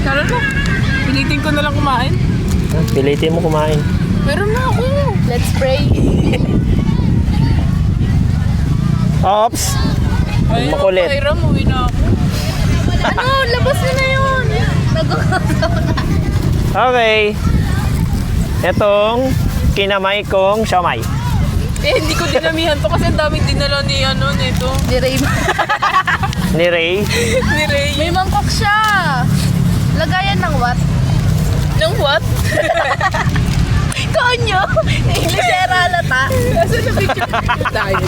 Tara na. Pilitin ko na lang kumain. Pilitin mo kumain. Meron na ako. Let's pray. Ops! Ay, Makulit. Hiram, uwi na ako. Ano? Labas mo na yun. Nag-uusap na. Okay. Itong kinamay kong siomay. Eh, hindi ko dinamihan to kasi ang daming dinala ni nito. Ni Ray. Ni Ray. Ni Ray. May mangkok siya. Lagayan ng what? Ng what? Konyo. Inglesera lata. Kasi na picture tayo.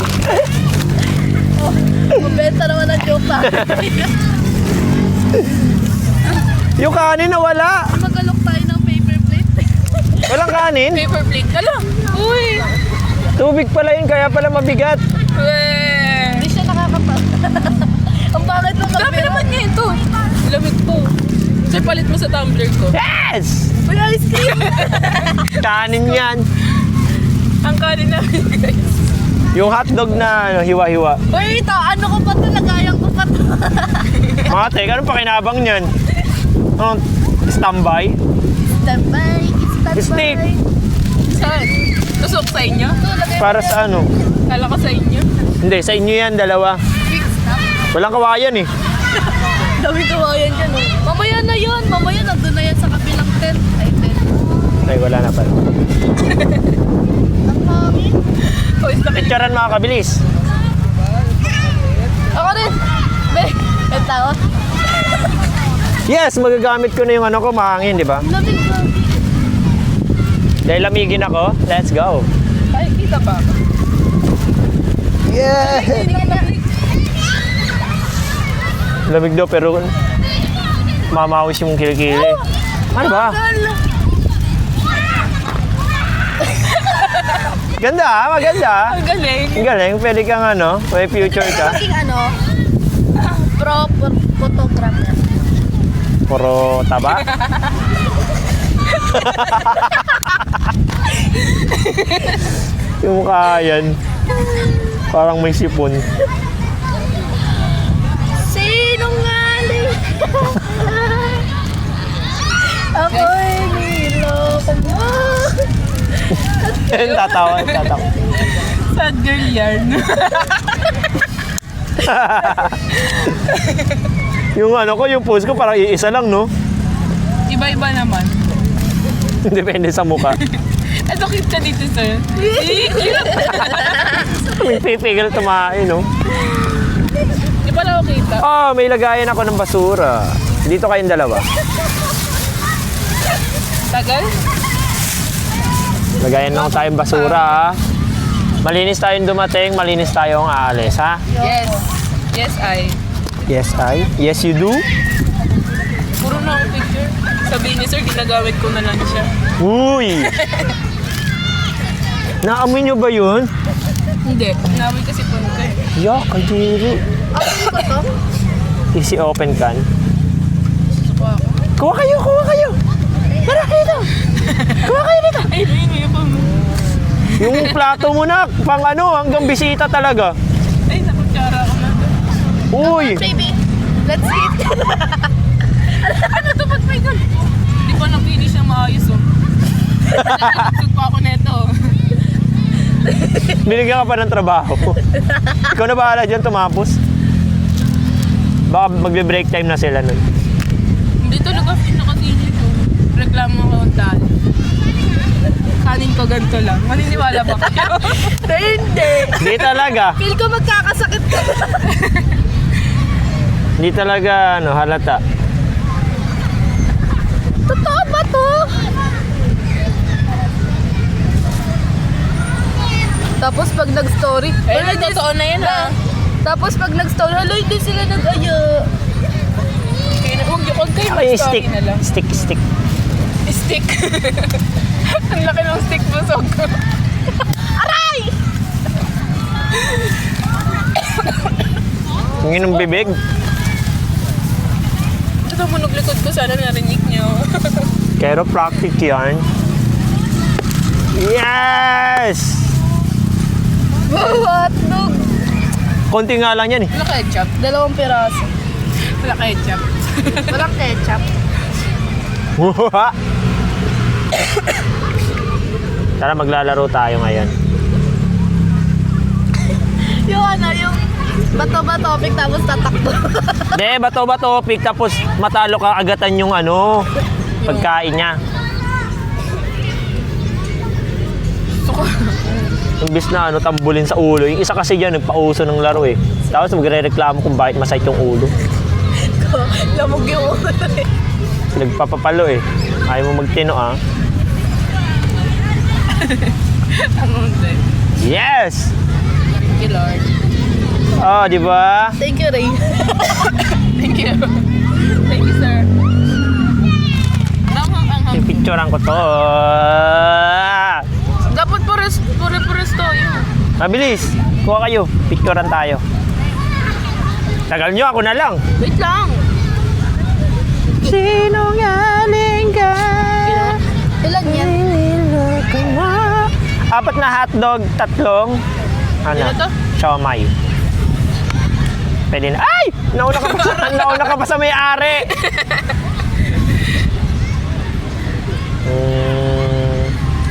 Mabenta naman ang joke na. Yung kanin na wala. Magalok tayo ng paper plate. Walang kanin. Paper plate. Alam. Uy. Tubig pala yun, kaya pala mabigat. Weh. Hindi siya nakakapag. Ang bakit mo Dami naman niya ito. Lamig po. Kasi palit mo sa tumbler ko. Yes! May ice cream. Kanin yan. Ang kanin namin, guys. Yung hotdog na hiwa-hiwa. Uy, ito. Ano ko pa ito? Lagayan ko pa ito. Mga tek, anong pakinabang niyan? Ano? Standby? Standby. Steak. Saan? Tusok sa inyo? Para sa ano? Kala ko sa inyo. Hindi, sa inyo yan, dalawa. Walang kawayan eh. Dami kawayan dyan. Oh. Mamaya na yun. Mamaya nandun na yan sa kabilang tent. Ay, tent. Ay, wala na pala. Ang mami. Oh, is nakit. Picturean mga kabilis. Ako rin. Be, ang tao. Yes, magagamit ko na yung ano ko, mahangin, di ba? Lamig ba? Dahil lamigin ako, let's go. Ay, kita pa. Yeah! Lamig daw pero mamawis yung kilikili. Ano ba? Ganda ah, maganda. Ang galing. Ang galing, pwede kang ano, may future ka. Maging ano? Photographer. Puro taba. Yung mukha yan. Parang may sipon. Sinungaling. Ako'y niloko mo. Tatawa. Sad girl yarn. Yung ano ko, yung pose ko parang iisa lang, no? Iba-iba naman. Depende sa mukha. Ito cute ka dito, sir. May pipigil tumain, no? Di pala ako kita. Ah, may lagayan ako ng basura. Dito kayong dalawa. Tagal? Lagayan lang tayong basura, ha? Malinis tayong dumating, malinis tayong aalis, ha? Yes. Yes, I. Yes, I. Yes, you do? Puro na akong picture. Sabihin ni sir, ginagamit ko na lang siya. Uy! Naamoy nyo ba yun? Hindi. Namin kasi po nito eh. Yak, kadiri. Ako ko to. Easy open can. Susuko ako. Kuha kayo! Tara kayo dito! Kuha kayo dito! Ay, may pa mo. Yung plato mo na, pang ano, hanggang bisita talaga. Ay, nakutsara ako na. Uy! Baby, let's eat. Ano to? Ba't may ganun? Hindi pa na-finish ang maayos, oh. Nagsusog pa ako neto. Binigyan ka pa ng trabaho. Ikaw na bahala dyan, tumapos. Baka magbe-break time na sila nun. Hindi talaga nakatingin ko. Reklamo ako ang dahil. Kanin ko ganito lang. Maniniwala ba kayo? Hindi. Hindi talaga. Feel ko magkakasakit ka. Hindi talaga, ano, halata. Totoo ba to? Tapos pag nag-story, Ay, totoo na yan, ah. Tapos pag nag-story, hala, hindi sila nag-aya. Kaya huwag kayo Ay, mag-story stick. na lang. Stick. Stick. Ang laki ng stick busog ko. Aray! Yung inong bibig. Ito munog likod ko. Sana narinig nyo. Chiropractic yan. Yes! Wow, hotdog! Konti nga lang yan eh. Wala ketchup. 2 piraso. Wala ketchup. Walang ketchup. Tara, maglalaro tayo ngayon. Yung ano, yung bato-bato topic tapos tatakbo. Hindi, bato-bato, pick, tapos matalo ka, agatan yung ano, pagkain niya. Imbis na ano, tambulin sa ulo. Yung isa kasi dyan, nagpauso ng laro eh. Tapos magre-reklamo kung bakit masakit yung ulo. Lamog yung ulo eh. Nagpapapalo eh. Ayaw mo magtino ah. Ang unti. Yes! Thank you, Lord. Oh, di ba? Thank you, Ray. Thank you. Thank you, sir. Ang Picturean ko to. dapat pare-pares tayo. Mabilis. Kuha kayo. Picturean tayo. Tagal nyo, ako na lang. Wait lang. Sinungaling ka. Ilan yan? Apat na hotdog, tatlong ano? Ano to? Siomay. Pwede na. Ay! Nauna ka pa sa may-ari.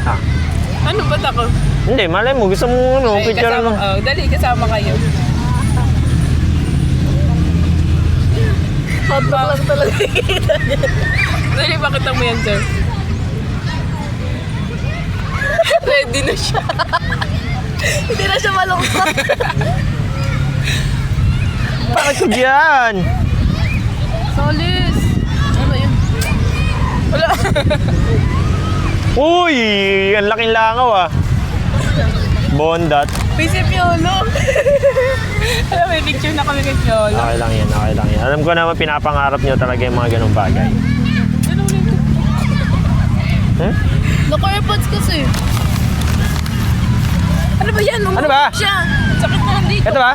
Ah. Ano ba ako? Hindi, malay mo. Gusto mo ano, Ay, picture kasama, mo. dali, kasama kayo. Hotdog lang talaga kita niya. Dali, pakita mo yan, sir. Ready na siya. Hindi na siya malungkot. Bakit ko dyan? Solis. Ano ba yun? Wala. Uy! Ang laking langaw ah. Bondat. Pisip yung ulo. Alam, may picture na kami kay Piolo. Okay lang yan, okay lang yan. Alam ko naman pinapangarap nyo talaga yung mga ganong bagay. Ano ulit? Hmm? Naka-airpods kasi. Ano ba yan? Ano ba? Siya. Sakit na dito. Ito ba?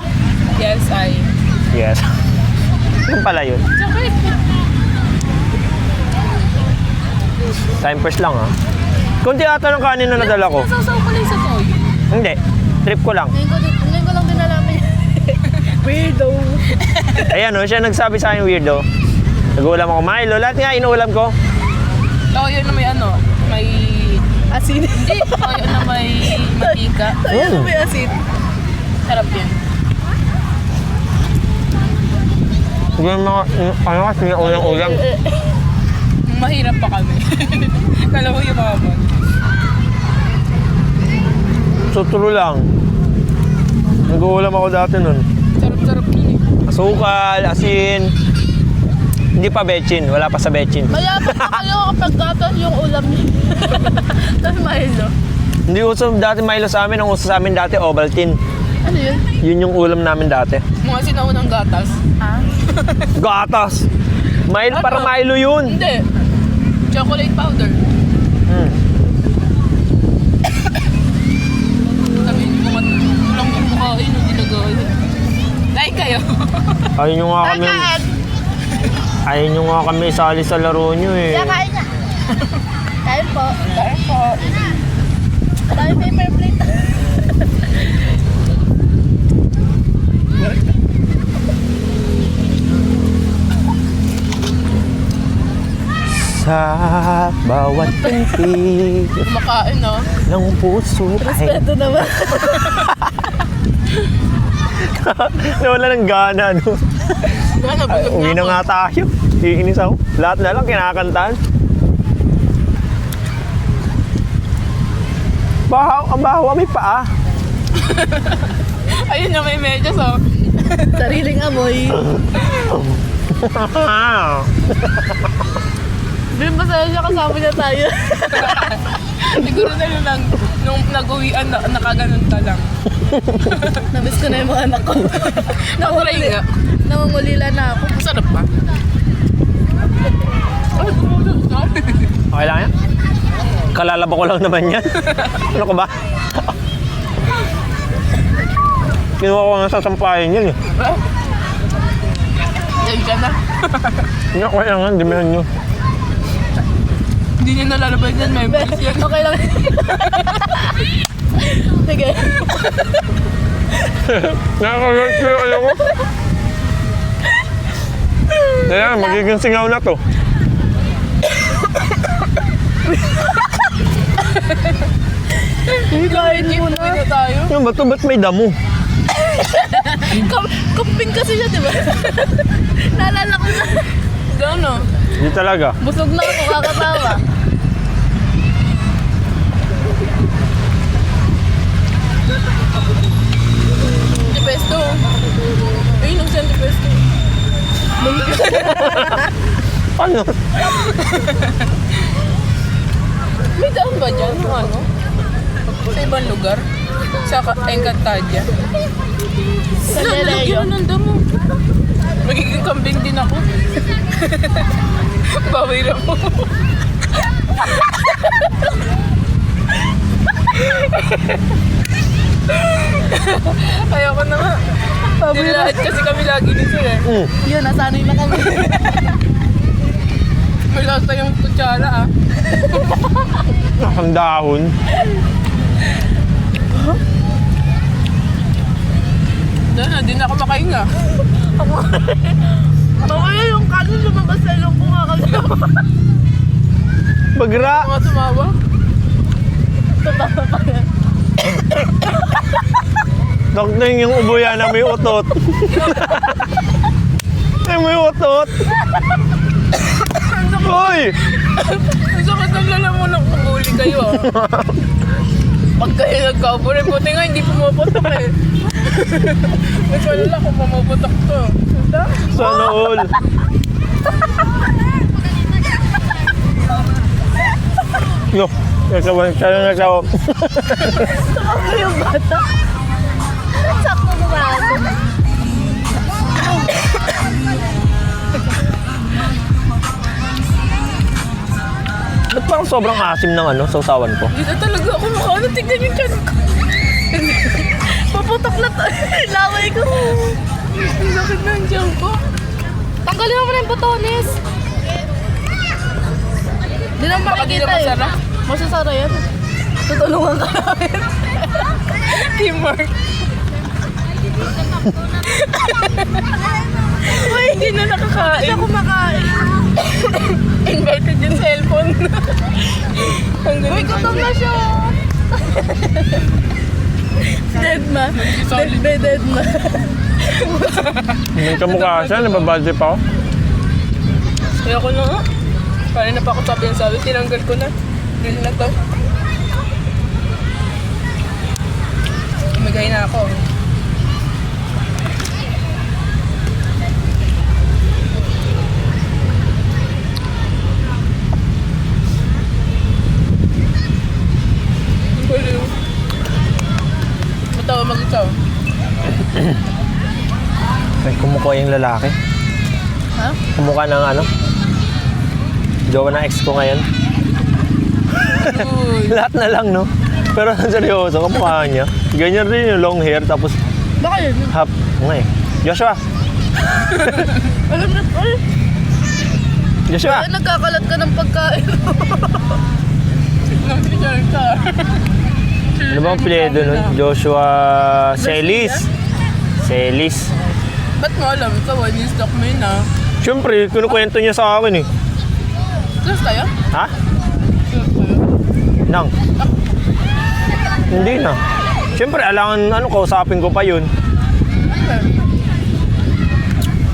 Yes, I. Yes. Yung pala yun. Sakit. Time first lang ah. Kunti ata ng kanin na nadala ko. Nasasaw pala yung sa toyo. Hindi. Trip ko lang. Ngayon ko lang din nalaman yan. Weirdo. Ayan o, siya nagsabi sa akin weirdo. Nag-uulam ako Milo. Lahat nga inuulam ko. Toyo na may ano, may... Asin. Hindi, toyo na may mantika. Ano may asin? Sarap yan. Yung mga, ano kasi yung ulang-ulam. Mahirap pa kami. Kala ko yung mga bon. Suturo lang. Nag-uulam ako dati nun. Sarap-sarap yun eh. Asukal, asin. Hindi pa bechin. Wala pa sa bechin. Mayaman pa kayo kapag gatas yung ulam niya. Tapos Milo. Hindi uso dati Milo sa amin. Ang uso sa amin dati Ovaltine. Ano yun? Yun yung ulam namin dati. Mga sinaunang gatas. Ah? Gatas! Milo, Ano? parang Milo yun. Hindi. Chocolate powder. Hmm. Sabi mo mga kulang yung mukha yun, hindi nag-aayos. Like kayo. Ayun nyo nga kami. Ayun nyo nga kami isali sa laro nyo eh. Kaya kain na. Kain po. Kain po. Dami paper plate. Sa bawat pintig Kumakain no? ng puso ay Respeto naman. nawala ng gana, no? Ano ba? Uwi na nga tayo. Iinis ako. Lahat na lang kinakantahan. Bahaw, ang bahaw, may paa. Ayun na may medyas oh. Sariling amoy. Din masaya siya kasama niya tayo. Siguro na yun lang, nung nag-uwian, nakaganon ka lang. Namiss ko na yung mga anak ko. Nakutry nga. Namangulila na ako. Masarap pa. Okay lang yan? Kalalaba ko lang naman yan. Ano ka ba? Kinuha ko nga sa sampahin yan eh. Yan ka na. Hindi ako lang yan, dimihan nyo. Hindi niya nalalabay dyan, memories yan. Okay lang. Sige. Nakakagat ko yung ano ko. Kaya magiging singaw na to. Ano ba ito? Ba't may damo? Kambing kasi siya, di ba? Naalala ko na. Gano? Hindi talaga. Busog na ako kakatawa. Antipesto. Ayun ang antipesto. Ano? May daan ba dyan? Ano? Sa ibang lugar? Sa Encantadia? Sa Nalagyan ng damo. Magiging kambing din ako. Bawi na mo. Ayoko na nga. Nilahat kasi kami lagi ni Sir eh. Yun, nasanay na kami. May lasa yung kutsara ah. Ang dahon. Dahil na, di na ako makahinga. Mamaya yung kanin lumabas sa ilong ko nga kasi. Bagra. Mga tumawa. Totoo pa yan. Dokting yung ubo yan na may utot. Ay, may utot. Uy! Ang sakit ng lalamunan kung huli kayo ah. Pag kayo nagkaupo rin, buti nga hindi pumuputok eh. Mas malala kung pumuputok to. Sana all. Yo, nagkawan siya na nagkawa. Ako yung bata. Sakto bumago. Ba't parang sobrang asim ng ano, sausawan ko? Hindi na talaga ako makaano. Tignan yung tiyan ko. Paputok na to. Laway ko. Ang sakit na yung tiyan ko. Tanggalin mo na yung botones. Di naman Baka di na makikita eh. masarap. Masasara yan. Tutulungan ka namin. Teamwork. Uy, Hindi na hindi nakakain. ako makain. Invited yung cellphone. Ang Uy, galing. gutom na siya. Dead ma. Solid. Dead ma. May kamukha siya, nababadje pa ako. Kaya ko na nga. Parang na pa ako sabi, tinanggal ko na. Hindi na to. Umigay na ako. Baliw. Matawa mag-ikaw. Ay, kumukha yung lalaki. Ha? Kumukha ng ano? Jowa ng ex ko ngayon. Uy. Lahat na lang, no? Pero seryoso, kumukha niya. Ganyan rin yung long hair, tapos Baka yun. half. Nga eh. Joshua! Alam na, ay. Joshua! Nagkakalat ka ng pagkain. Nag-picture ka. Ano ba ang piledo nun? Joshua Celis. Celis. Ba't mo alam? Ikaw, one is doc mo yun ah. Siyempre, kinukwento niya sa akin eh. Class tayo? Ha? Class tayo? Nang? Hindi na. Siyempre, alangan ano, kausapin ko pa yun.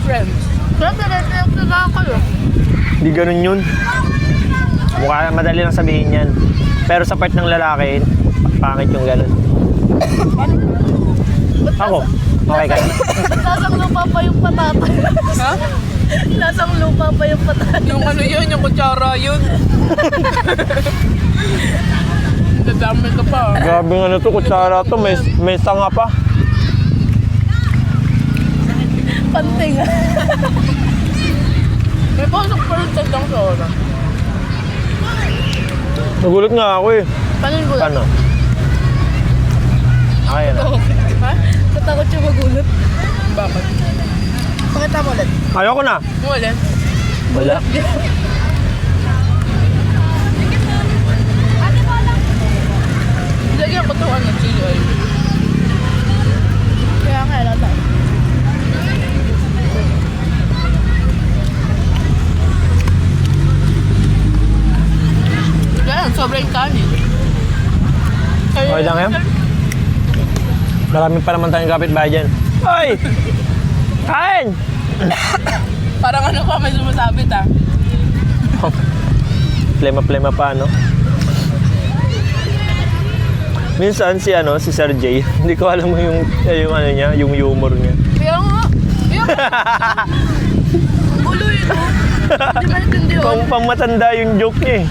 Friends. Siyempre, nagkakalat kayo. Hindi ganun yun. Mukha madali lang sabihin yan. Pero sa part ng lalaki, pangit yung ganun. Ako? Okay ka? Ba't lasang lupa pa yung patata? Ha? Lasang lupa pa yung patata. Yung ano yun, yung kutsara yun. Dadami ka pa. Grabe nga na to, kutsara to. May sanga pa. Panting ah. May pasok pa rin sa oras. Nagulat nga ako eh. Paano yung gulat? Paano? Ayan na. Ha? Natakot siya magulat. Bakit? Pakita mo ulit. Ayoko na. Wala. Wala. Lagyan ko itong ano, chili oil. Kaya nga, lata. Yan, sobrang kanin. Okay lang yan? Marami pa naman tayong kapitbahay dyan. Hoy! Kain! Parang ano pa, may sumasabit ah. Plema-plema pa, no? Minsan si Sir J, hindi ko alam yung ano niya, yung humor niya. Kaya nga. Ulo yun, oh. Hindi ba natindihan? Pang matanda yung joke niya eh.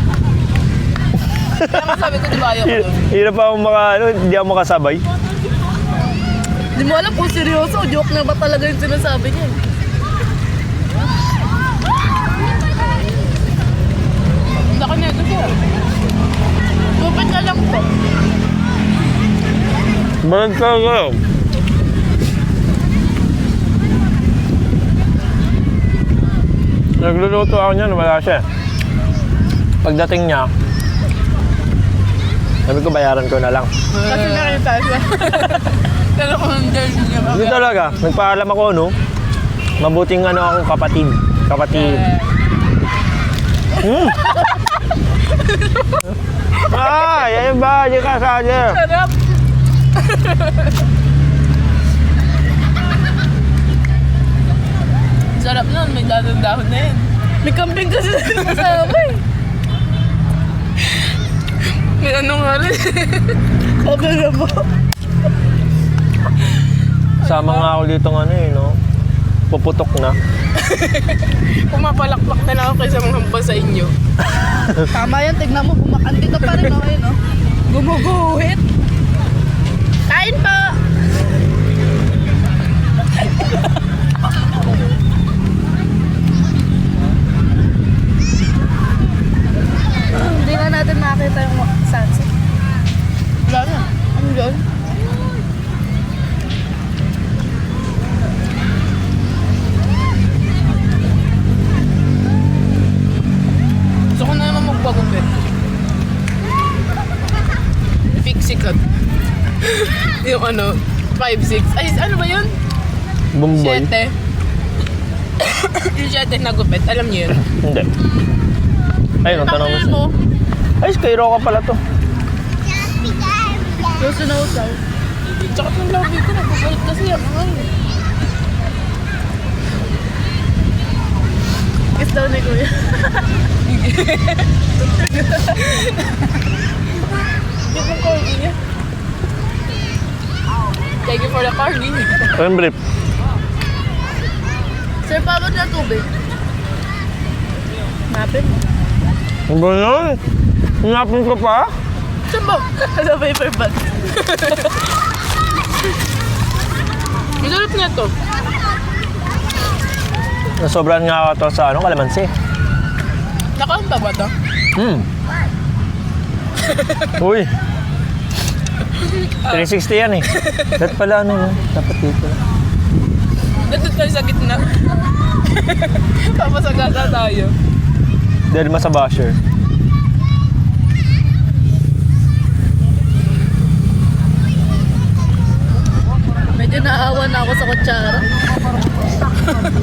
Kaya nga sabi ko, di ba ayaw ko doon? Hirap ako hindi ako makasabay. Hindi mo alam kung seryoso o joke na ba talaga yung sinasabi niya. Hindi ako nito siya. Gupit na lang po. Balag talaga. Nagluluto ako niyan, wala siya. Pagdating niya, sabi ko bayaran ko na lang. Kasi nakita siya. Pero kung hindi niya ba? Hindi talaga, nagpaalam ako, no? Mabuting akong kapatid. Yan ba? Hindi ka sadya. Sarap. Sarap nun, may dahon na yun. May kambing kasi sinasama eh. May ano nga rin. Sabi na ba? Sama nga ako dito no? Puputok na. Pumapalakpak na lang ako kaysa mga hampas sa inyo. Tama yan, tignan mo, bumakandi ka pa rin, okay, no? Gumuguhit. Kain pa! Hindi na natin makita yung sunset. Wala na. Ano yun? Gusto ko na naman magpagupit. Fix-sikat. Yung 5-6. Ay, ano ba yun? Bumboy. 7. Yung 7 na gupit. Alam niyo yun? Hindi. Ayun, ang tanong Bakit mo. mo? Ay, Skyro ka pala to. Yung sinausaw. Tsaka yung lobby ko, nagpapalit kasi ako ngayon. Kiss daw ni Kuya. Yung ang corgi niya. Thank you for the corgi. Ayun, brief. Sir, pabot na tubig. Mapin mo. Ang ba yun? Hinapin ko pa? Saan ba? Sa paper bag. Masarap niya to. Nasobrahan nga ako to sa kalamansi. Nakaunta ba to? Uy. 360 yan eh. Dapat pala no? Dapat dito. Nandun tayo sa gitna. Papasagasa tayo. Dahil mas sa basher. Medyo naawa na ako sa kutsara.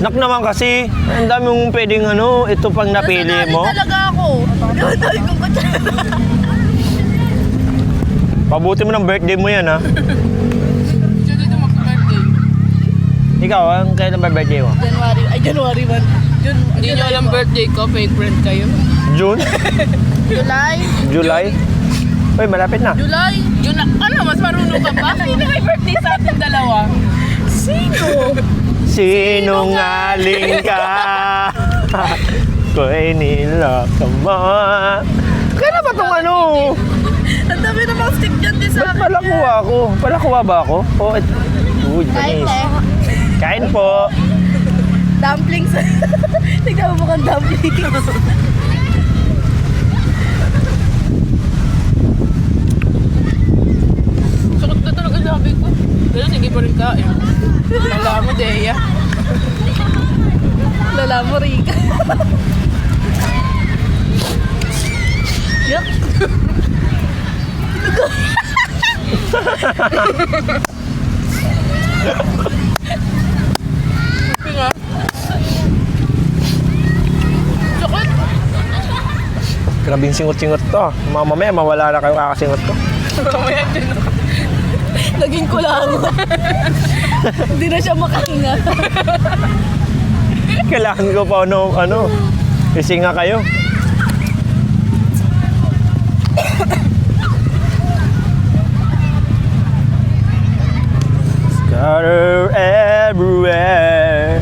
Nak naman kasi, ang dami mong pwedeng ito pang napili mo. Nasanali talaga ako. Nasanali kong kutsara. Pabuti mo ng birthday mo yan ha. Siya dito mag-birthday. Ikaw, kailan ba birthday mo? January 1. Hindi nyo alam birthday ko, fake friend kayo. June? July. July? Uy, malapit na. July. Yun na, mas marunong ka ba? Sino may birthday sa ating dalawa? Sino? Sinungaling ka. Ko'y nilakama. Kailan ba itong Ang dami na mga stick dyan din sa Ba't akin. palakuha ako? Palakuha ba ako? Uy, Kain Denise. eh. Kain po. Dumplings. Tignan mo mukhang dumplings. Sakot na talaga sabi ko. Pero sige pa rin kain. Wala mo, Deya. Lala mo, Rika. Yuck. Sabi nga. Sakot. Grabing singot-singot to. Mamaya mawala na kayo kakasingot ko. Mamaya din ako. Naging kulangot. Hindi na siya makahinga. Kailangan ko pa ano, ising nga kayo. Scatter everywhere,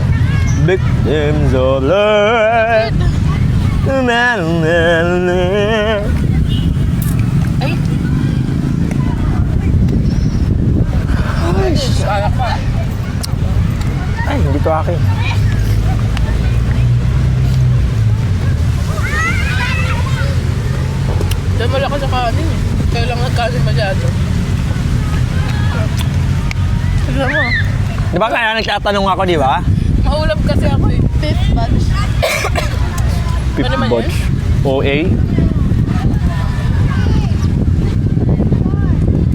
victims of love. Ay, Kaya pa. Ay, hindi to akin. Diyan malaki sa kanin eh. Kaya lang nagkasin masyado. tignan mo. Di ba kaya nagtatanong ako, di ba? Maulap kasi ako eh. Fifth batch. Fifth Ano naman batch. OA.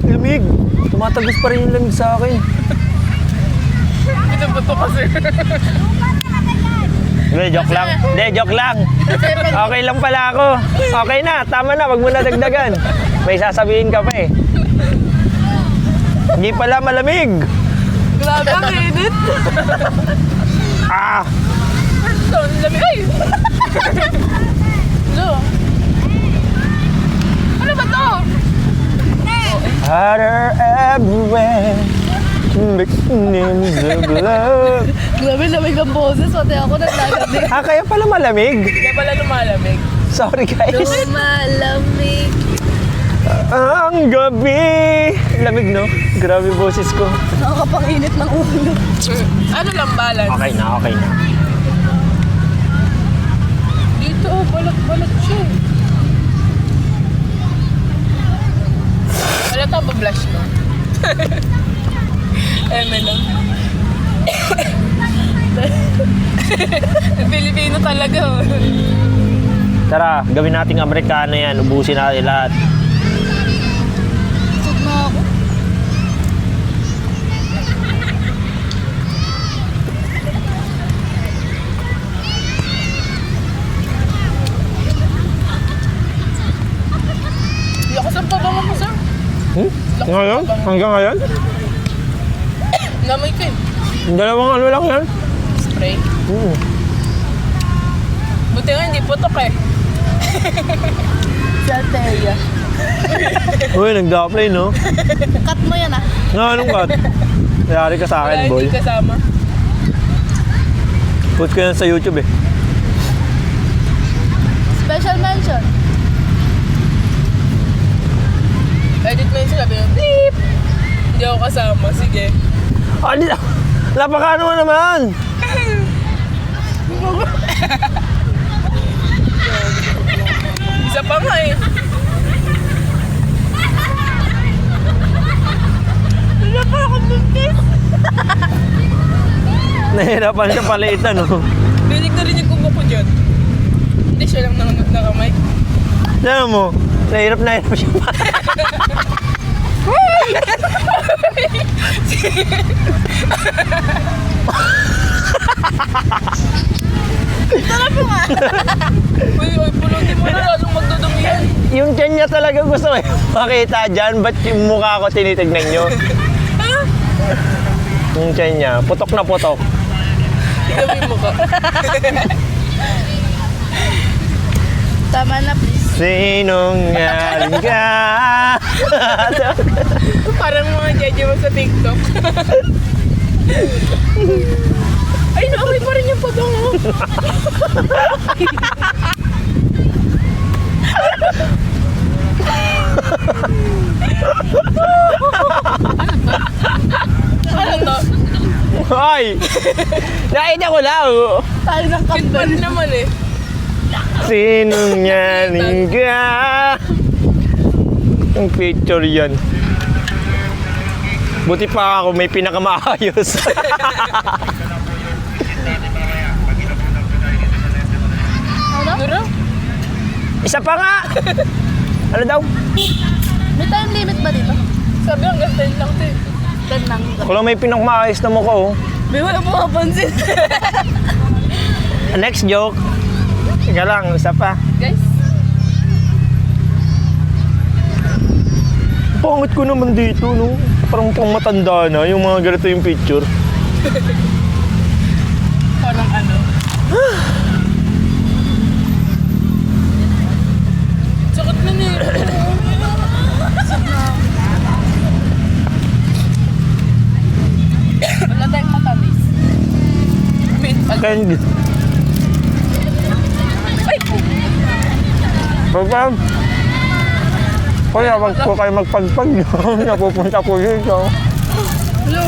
Lamig. Tumatagos pa rin yung lamig sa akin. Ito buto kasi. Hindi, joke lang. Hindi, joke lang. Okay lang pala ako. Okay na, tama na. Wag mo na dagdagan. May sasabihin ka pa eh. Hindi pala malamig. Grabe ang init. Ah! Ito, ang lamig. Ay! Ito. Ano ba to? Harder everywhere. Victims of love. Grabe lamig ng boses. Pati ako naglalamig. Ah, kaya pala malamig. Kaya pala lumalamig. Sorry guys. Lumalamig. Ang gabi. Lamig no? Grabe boses ko. Nakakapanginit ng ulo. Ano lang balance? Okay na, okay na. Dito, balat-balat siya. Wala ka ba blush ko? lang. Pilipino talaga. Oh. Tara, gawin nating Amerikano yan. Ubusin natin lahat. Sud na ako. Lakas ang pabango mo, sir. Ngayon? Hanggang ngayon? Namoy ko eh. Dalawang ano lang yan? Spray. Buti nga hindi putok eh. Si Althea. Uy, nagda-apply no? Cut mo yan ah. Nga, anong cut? Yari ka sa Wala akin, boy. hindi kasama. Put ko yan sa YouTube eh. Special mention. Edit mo yung sinabi mo, beep! Hindi ako kasama, sige. Ah, di... Napakano mo naman! Isa pa nga eh. Wala pa ako buntis. Nahirapan siya palitan, no? Binig na rin yung kubo ko dyan. Hindi siya lang nakamay. Alam mo, nahirap siya pa. Uy, pulutin mo na lalong magdudumi yan. Yung tiyan niya talaga gusto eh. Makita dyan, ba't yung mukha ko tinitignan nyo? Yung tiyan niya, putok na putok. Ikaw yung mukha. Tama na please. Sinong galing ka? Parang mga jeje mo sa TikTok. Ay, naamoy pa rin yung pabango. Ano to? Hoy! Nakita ko lang. oh. Tayo ng Cute pa kambal. rin naman eh. Sinong galing ka? Ang picture yan. Buti pa ako may pinakamaayos. Ano? Ano? Isa pa nga! Ano daw? May time limit ba dito? Sabi hanggang 10 lang to eh. Dan lang. Kung may pinakamaayos na mukha oh. May wala po kapansin. Next joke. Teka lang, isa pa. Guys, Pangit ko naman dito, no? Parang pang matanda na, yung mga ganito yung picture. Parang ano. Sakit na ni. Wala tayong matamis. Wait, Candy. ay po. Pagka, kaya wag po kayo magpagpag nyo. Napupunta po dito. Hello.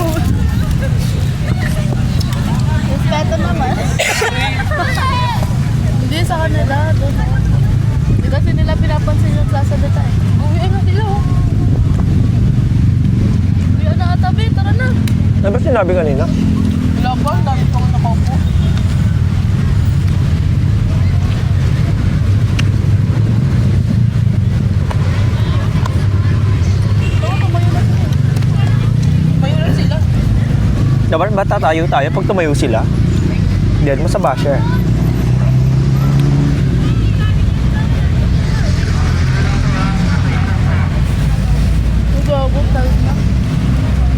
Respeto naman. Hindi sa kanila. Doon. Hindi kasi nila pinapansin yung sasalita eh. Uwi na sila. Uy, na atabi. Tara na. Ano ba sinabi kanina? Wala pa, ang dami pang nakaupo. Tumayo na sila. Dapat ba tatayo tayo pag tumayo sila? Diyan mo sa basher. Magagod tayo na.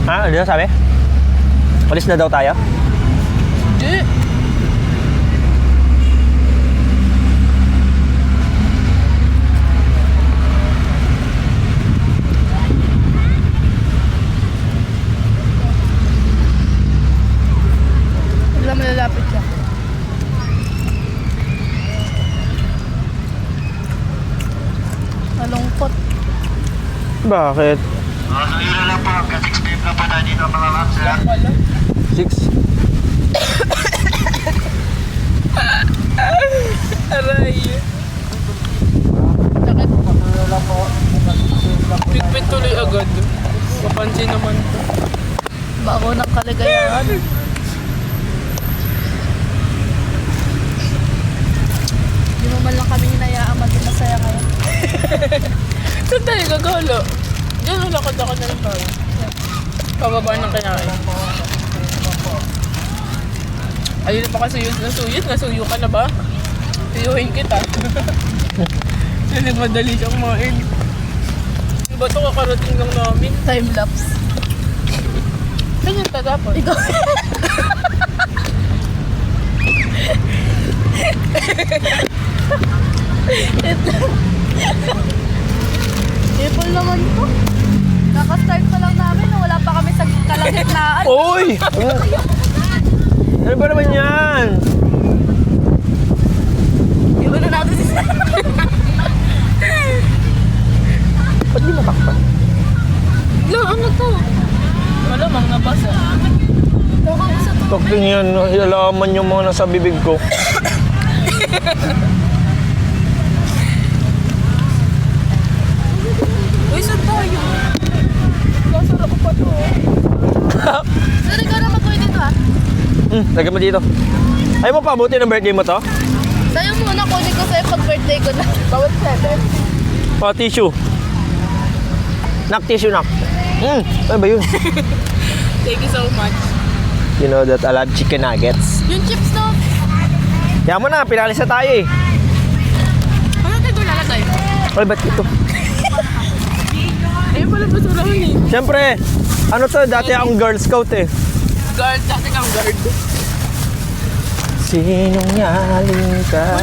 Ha? Ano na sabi? Alis na daw tayo? Hindi. Wala malalapit siya. Malungkot. Bakit? So yun na lang po, hanggang 6 p.m. na po tayo dito mga ma'am, sir. Wala. 6? Aray. Sakit. Pigpit tuloy agad. Kapansin naman to. Bago ng kaligayahan. Hindi mo man lang kami hinayaan maging masaya ngayon. Saan tayo gagala? Diyan, lakad-lakad na lang tayo. Pababa ng kinain. Ayun pa kasi suyod na suyod. Nasuyo ka na ba? Suyuhin kita. Kasi madali siyang kumain. Yung ba ito kakarating lang namin? Time lapse. Saan yung tatapon? Ikaw. Ipol naman to. Nakastart pa lang namin. Wala pa kami sa kalagitnaan. Uy! Ano ba naman yan? Iwan na natin si Sam. Ba't di matakpan? Lang, ano to? Malamang nabasa. Mukhang sa to. Takting yan, ilalaman yung mga nasa bibig ko. Uy, saan tayo? Kasarap pa to. Sir, ikaw na mag-uwi dito ha. Lagyan mo dito. Ayaw mo pabuti ng birthday mo to? Tayo muna, kunin ko sa'yo pag birthday ko na. Bawat 7. O, tissue. Nak, tissue, nak. Ano ba yun? Thank you so much. You know that I love chicken nuggets. Yung chips no? Kaya mo na, pinalis na tayo eh. Ano tayo lalagay? Ay, ba't ito? Ayun pala basurahan eh. Siyempre, ano to, dati akong Girl Scout eh. Guard, dati kang guard. Sinong yaling ka?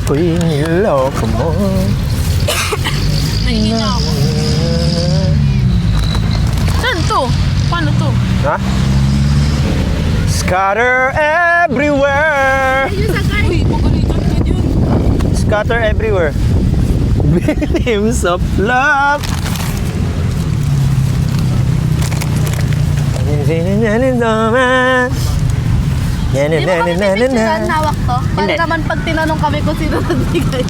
Ko'y niloko mo. Nahingin na ako. Saan to? Paano to? Ha? Scatter everywhere. Uy, pagalitan ka dyan. Scatter everywhere. Beams of love. Di ba kami may picturean hawak to? Para Hindi. naman pag tinanong kami kung sino nagbigay.